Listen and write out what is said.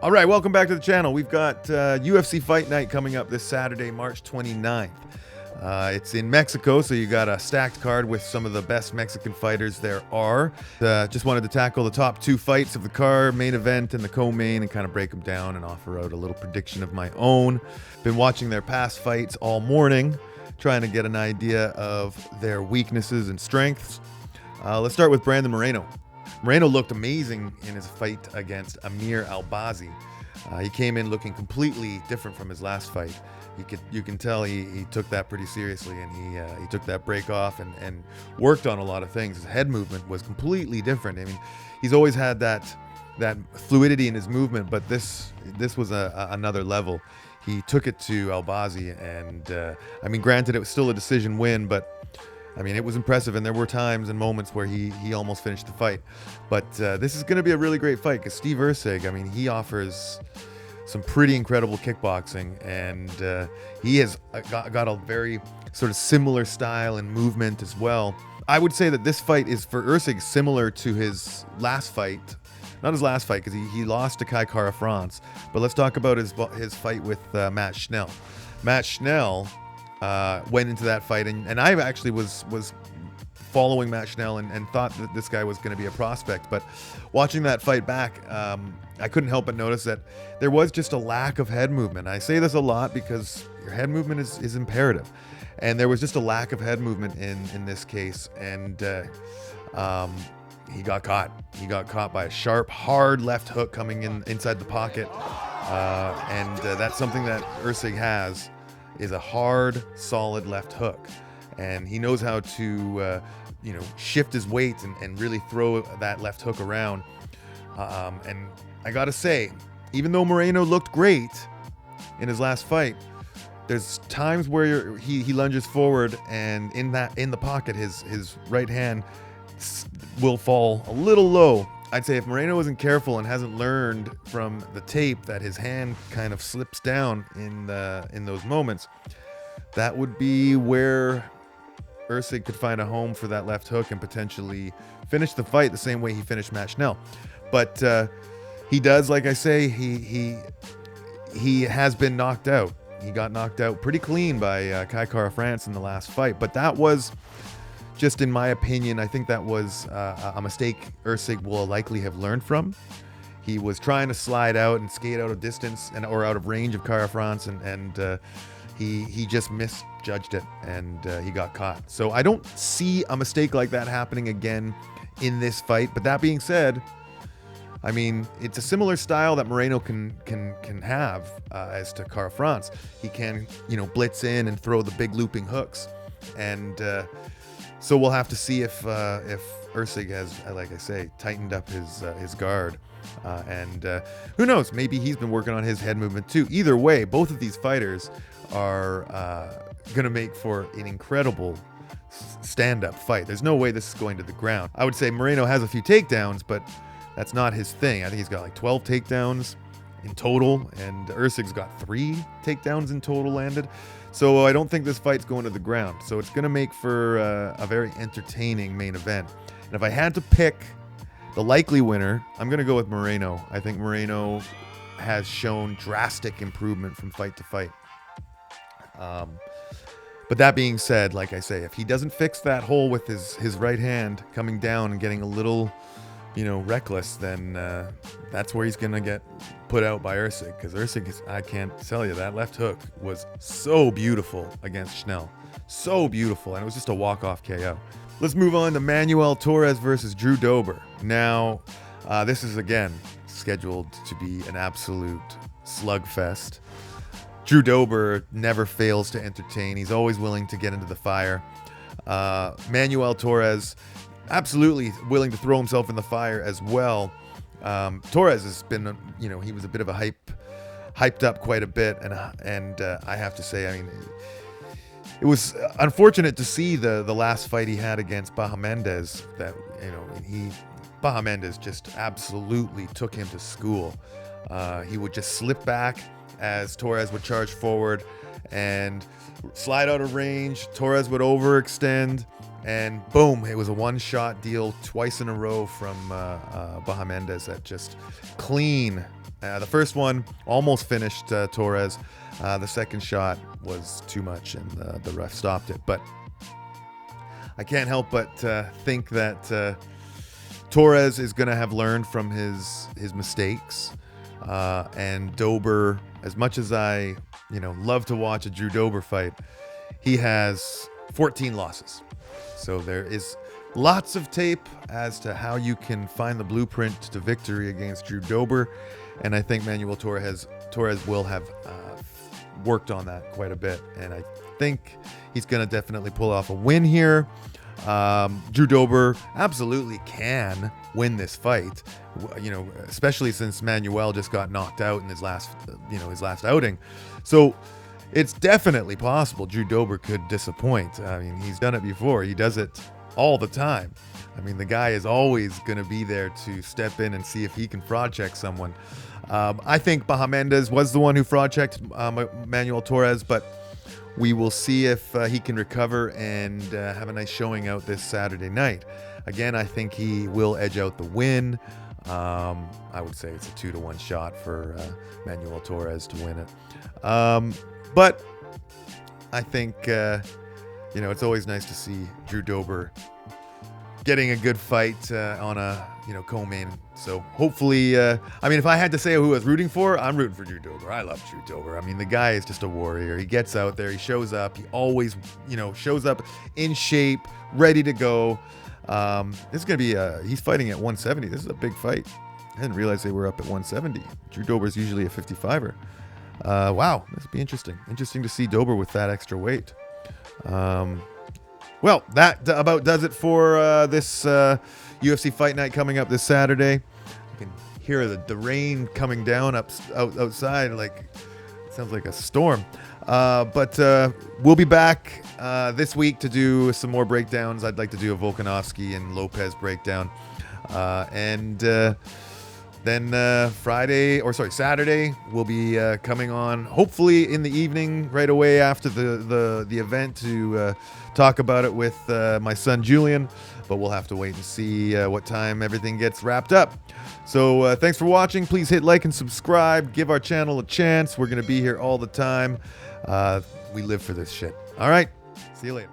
All right, welcome back to the channel. We've got UFC Fight Night coming up this Saturday, March 29th. It's in Mexico, so you got a stacked card with some of the best Mexican fighters there are. Just wanted to tackle the top two fights of the card, main event and the co-main, and kind of break them down and offer out a little prediction of my own. Been watching their past fights all morning, trying to get an idea of their weaknesses and strengths. Let's start with Brandon Moreno. Moreno looked amazing in his fight against Amir Albazi. He came in looking completely different from his last fight. You can tell he took that pretty seriously, and he took that break off and worked on a lot of things. His head movement was completely different. I mean, he's always had that fluidity in his movement, but this was another level. He took it to Albazi, and I mean, granted, it was still a decision win, but I mean, it was impressive, and there were times and moments where he almost finished the fight. But this is going to be a really great fight because Steve Erceg, I mean, he offers some pretty incredible kickboxing, and he has got a very sort of similar style and movement as well. I would say that this fight is for Erceg similar to his last fight. Not his last fight, because he lost to Kai Kara France. But let's talk about his fight with Matt Schnell. Matt Schnell went into that fight, and I actually was following Matt Schnell and thought that this guy was going to be a prospect. But watching that fight back, I couldn't help but notice that there was just a lack of head movement. I say this a lot because your head movement is imperative, and there was just a lack of head movement in this case, and he got caught. He got caught by a sharp, hard left hook coming inside the pocket, and that's something that Erceg has, is a hard, solid left hook, and he knows how to shift his weight and really throw that left hook around. And I gotta say, even though Moreno looked great in his last fight, there's times where he lunges forward, and in the pocket, his right hand will fall a little low. I'd say if Moreno isn't careful and hasn't learned from the tape that his hand kind of slips down in those moments, that would be where Erceg could find a home for that left hook and potentially finish the fight the same way he finished Matt Schnell. But he does, like I say, he has been knocked out. He got knocked out pretty clean by Kai Kara France in the last fight, but that was, just in my opinion, I think that was a mistake Erceg will likely have learned from. He was trying to slide out and skate out of distance or out of range of Kara France, and he just misjudged it, and he got caught. So I don't see a mistake like that happening again in this fight. But that being said, I mean, it's a similar style that Moreno can have as to Kara France. He can, blitz in and throw the big looping hooks, and so we'll have to see if Erceg has, like I say, tightened up his guard, and who knows? Maybe he's been working on his head movement too. Either way, both of these fighters are going to make for an incredible stand-up fight. There's no way this is going to the ground. I would say Moreno has a few takedowns, but that's not his thing. I think he's got like 12 takedowns in total, and Erceg's got 3 takedowns in total landed. So I don't think this fight's going to the ground. So it's going to make for a very entertaining main event. And if I had to pick the likely winner, I'm going to go with Moreno. I think Moreno has shown drastic improvement from fight to fight. But that being said, like I say, if he doesn't fix that hole with his right hand coming down and getting a little, reckless, then that's where he's going to get put out by Erceg. Because Erceg, I can't tell you, that left hook was so beautiful against Schnell. So beautiful. And it was just a walk-off KO. Let's move on to Manuel Torres versus Drew Dober. Now, this is, again, scheduled to be an absolute slugfest. Drew Dober never fails to entertain. He's always willing to get into the fire. Manuel Torres, absolutely willing to throw himself in the fire as well. Torres has been, he was a bit of a hyped up quite a bit, and I have to say, I mean, it was unfortunate to see the last fight he had against Baja Mendez. That Baja Mendez just absolutely took him to school. He would just slip back as Torres would charge forward and slide out of range. Torres would overextend, and boom, it was a one-shot deal twice in a row from Baja Mendez. That just clean The first one almost finished Torres. The second shot was too much, and the ref stopped it. But I can't help but think that Torres is going to have learned from his mistakes. And Dober, as much as I love to watch a Drew Dober fight, he has 14 losses. So there is lots of tape as to how you can find the blueprint to victory against Drew Dober. And I think Manuel Torres will have worked on that quite a bit. And I think he's going to definitely pull off a win here. Drew Dober absolutely can win this fight, especially since Manuel just got knocked out in his last outing. So it's definitely possible Drew Dober could disappoint. I mean, he's done it before. He does it all the time. I mean, the guy is always going to be there to step in and see if he can fraud check someone. I think Bahamendez was the one who fraud checked Manuel Torres, but we will see if he can recover and have a nice showing out this Saturday night. Again, I think he will edge out the win. I would say it's a 2-1 shot for Manuel Torres to win it. But I think, it's always nice to see Drew Dober getting a good fight on a, co-main. So hopefully, if I had to say who I was rooting for, I'm rooting for Drew Dober. I love Drew Dober. I mean, the guy is just a warrior. He gets out there, he shows up. He always, shows up in shape, ready to go. This is going to be, he's fighting at 170. This is a big fight. I didn't realize they were up at 170. Drew Dober's usually a 55er. Wow, this will be interesting. Interesting to see Dober with that extra weight. Well, that about does it for this UFC Fight Night coming up this Saturday. You can hear the rain coming down outside, like it sounds like a storm. But we'll be back this week to do some more breakdowns. I'd like to do a Volkanovski and Lopez breakdown, and then Saturday we'll be coming on, hopefully in the evening, right away after the event, to talk about it with my son Julian. But we'll have to wait and see what time everything gets wrapped up. So thanks for watching. Please hit like and subscribe. Give our channel a chance. We're going to be here all the time. We live for this shit. All right. See you later.